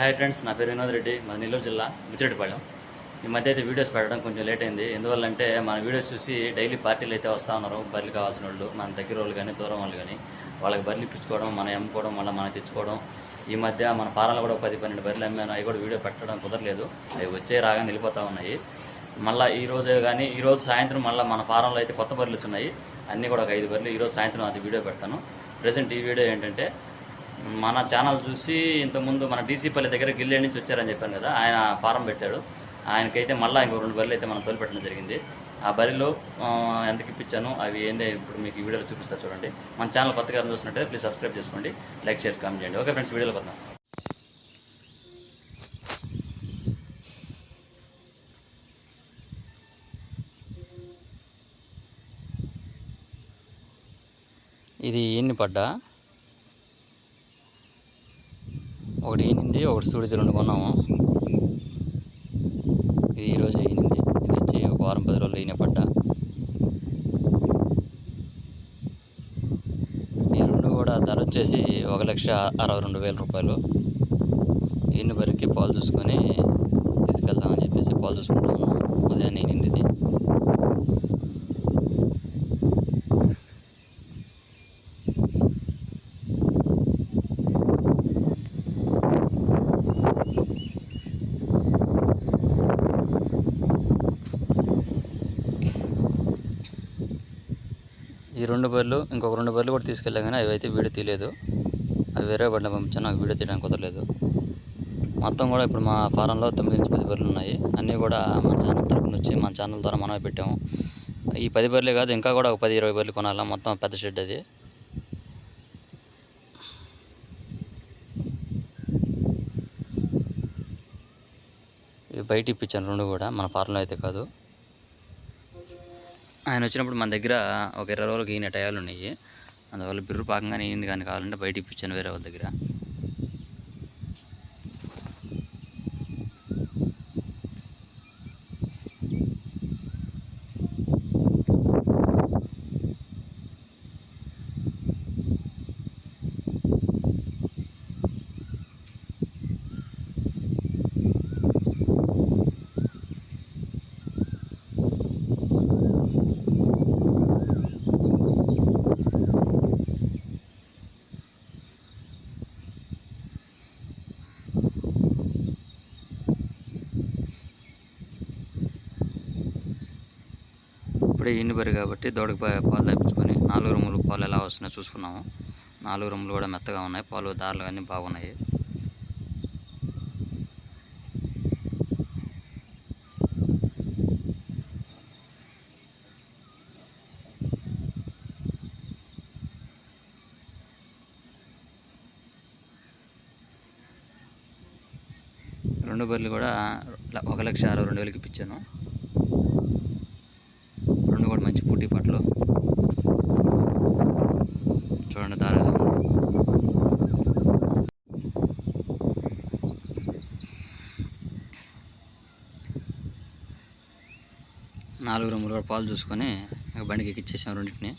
Hi friends, నా పేరు వినోద్ రెడ్డి, మన నెల్లూరు జిల్లా బుచ్చిరెడ్డిపాళెం. ఈ మధ్య అయితే వీడియోస్ పెట్టడం కొంచెం లేట్ అయింది. ఎందువల్లంటే మన వీడియోస్ చూసి డైలీ పార్టీలు అయితే వస్తూ ఉన్నారు. బర్రెలు కావాల్సిన వాళ్ళు, మన దగ్గర వాళ్ళు కానీ దూరం వాళ్ళు కానీ వాళ్ళకి బర్రెలు ఇప్పించుకోవడం, మనం అమ్ముకోవడం, మళ్ళీ మనం తెచ్చుకోవడం. ఈ మధ్య మన ఫారాలు కూడా 10-12 బర్రెలు అమ్మాను. అవి కూడా వీడియో పెట్టడం కుదరలేదు. అవి వచ్చే రాగానే వెళ్ళిపోతూ ఉన్నాయి. మళ్ళీ ఈరోజు సాయంత్రం మళ్ళీ మన ఫారంలో అయితే కొత్త బర్రెలు వచ్చినాయి. అన్నీ కూడా ఒక 5 బర్రెలు. ఈరోజు సాయంత్రం అది వీడియో పెడతాను. ప్రజెంట్ ఈ వీడియో ఏంటంటే, మన ఛానల్ చూసి ఇంతకుముందు మన డీసీపల్లి దగ్గర గిల్లే నుంచి వచ్చారని చెప్పాను కదా, ఆయన ఫారం పెట్టాడు. ఆయనకైతే మళ్ళీ ఇంకో 2 బర్రెలు అయితే మనం తోలిపెట్టడం జరిగింది. ఆ బర్రెలు ఎంతకి ఇప్పించాను అవి ఏంటి ఇప్పుడు మీకు ఈ వీడియోలో చూపిస్తా చూడండి. మన ఛానల్ కొత్తగా చూసినట్టయితే ప్లీజ్ సబ్స్క్రైబ్ చేసుకోండి, లైక్ షేర్ కామెంట్ చేయండి. ఓకే ఫ్రెండ్స్, వీడియోలో కొద్దాం. ఇది ఈయన్ని పడ్డా, ఒకటి ఈనింది, ఒకటి సూడిది, 2 కొన్నాము. ఇది ఈరోజు ఈనింది. ఇది వచ్చి ఒక వారం 10 రోజులు ఈయన పడ్డా. ఈ 2 కూడా ధర వచ్చేసి 1,62,000 రూపాయలు. ఈయన బరికి పాలు చూసుకొని తీసుకెళ్దామని చెప్పేసి పాలు చూసుకుంటా ఉన్నాం. ఉదయాన్నే ఈనింది ఇది. ఈ 2 బర్రెలు, ఇంకొక 2 బర్రెలు కూడా తీసుకెళ్ళాం కానీ అవి అయితే వీడియో తీయలేదు. అవి వేరే బండి పంపించాను, నాకు వీడియో తీయడానికి కుదరలేదు. మొత్తం కూడా ఇప్పుడు మా ఫారంలో 9-10 బర్రెలు ఉన్నాయి. అన్నీ కూడా మన ఛానల్ తరపున వచ్చి మన ఛానల్ ద్వారా మనమే పెట్టాము. ఈ 10 బర్రెలే కాదు, ఇంకా కూడా ఒక 10-20 బర్రెలు కొనాలా. మొత్తం పెద్ద షెడ్ అది. ఇవి బయట ఇప్పించాను 2 కూడా, మన ఫారంలో అయితే కాదు. ఆయన వచ్చినప్పుడు మన దగ్గర ఒక 20 రోజులకి ఈయన టయాలు ఉన్నాయి. అందువల్ల బిర్రు పాకంగానే ఈయనది కానీ కావాలంటే బయట ఇప్పించాను వేరే వాళ్ళ దగ్గర. ఇప్పుడే ఈయన బరి కాబట్టి దూడకి పాలు తప్పించుకొని 4 రొమ్ములు పాలు ఎలా వస్తున్నాయో చూసుకున్నాము. 4 రొమ్ములు కూడా మెత్తగా ఉన్నాయి. పాలు దారులు అన్నీ బాగున్నాయి. రెండు బర్రెలు కూడా 1,62,000 ఇప్పించాను. 2 కూడా మంచి పూటీ పట్లు. చూడండి దారాలు. 4 రొమ్ములు కూడా పాలు చూసుకొని బండికి ఎక్కిచ్చేసాం రెండింటిని.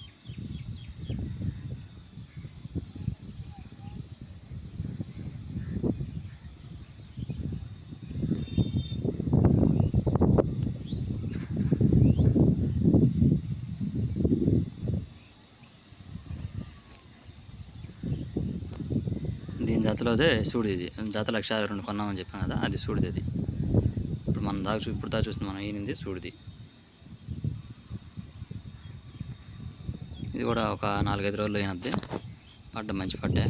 దీని జతలోదే సూడిది. ఇది జత 1,62,000 కొన్నామని చెప్పాం కదా, అది సూడిది. అది ఇప్పుడు మనం ఇప్పుడు దాకా చూస్తుంది మనం ఈనింది సూడిది. ఇది కూడా ఒక 4-5 రోజుల్లో అయినద్ది. పడ్డ మంచి పడ్డా.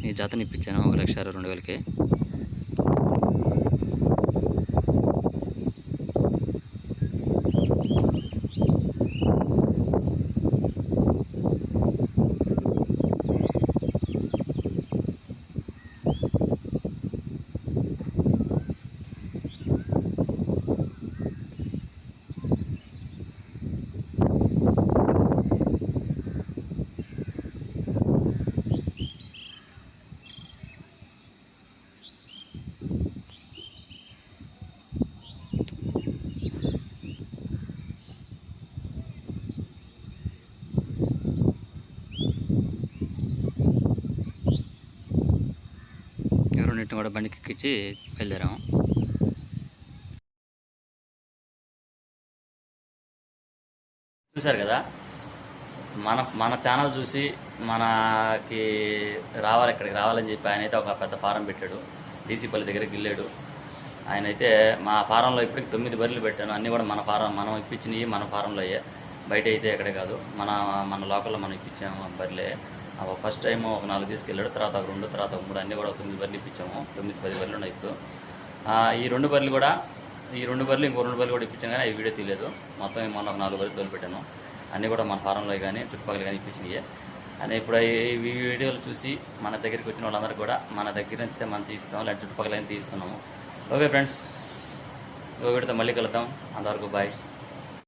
ఈ జతని ఇప్పించాను 1,62,000కి. వీటిని కూడా బండికి ఎక్కించి బయలుదేరాము. చూశారు కదా, మన ఛానల్ చూసి మనకి ఇక్కడికి రావాలని చెప్పి ఆయన అయితే ఒక పెద్ద ఫారం పెట్టాడు. డీసీపల్లి దగ్గరికి వెళ్ళాడు. ఆయన అయితే మా ఫారంలో ఇప్పటికి 9 బర్రెలు పెట్టాను. అన్నీ కూడా మన ఫారం, మనం ఇప్పించినవి మన ఫారంలో అయ్యే, బయట అయితే ఎక్కడే కాదు, మన లోకల్లో మనం ఇప్పించాము బర్రెలే. ఫస్ట్ టైం ఒక 4 తీసుకెళ్ళాడు, తర్వాత ఒక 2, తర్వాత ఒక 3, అన్నీ కూడా 9 బర్రెలు ఇప్పించాము. 9-10 బర్రెలు ఉన్నాయి ఇప్పుడు. ఈ 2 బర్రెలు ఇంకో 2 బర్రెలు కూడా ఇప్పించాను, కానీ ఈ వీడియో తీయలేదు. మొత్తం మొన్న ఒక 4 బర్రెలు తోలిపెట్టాను. అన్నీ కూడా మన ఫారంలో కానీ చుట్టుపక్కల కానీ ఇప్పించినాయి. అని ఇప్పుడు ఈ వీడియోలు చూసి మన దగ్గరికి వచ్చిన వాళ్ళందరూ కూడా మన దగ్గర నుంచి మనం తీస్తాం, లేదంటే చుట్టుపక్కల తీస్తున్నాము. ఓకే ఫ్రెండ్స్, ఇంకో వీడియోతో మళ్ళీ కలుద్దాం. అంతవరకు బాయ్.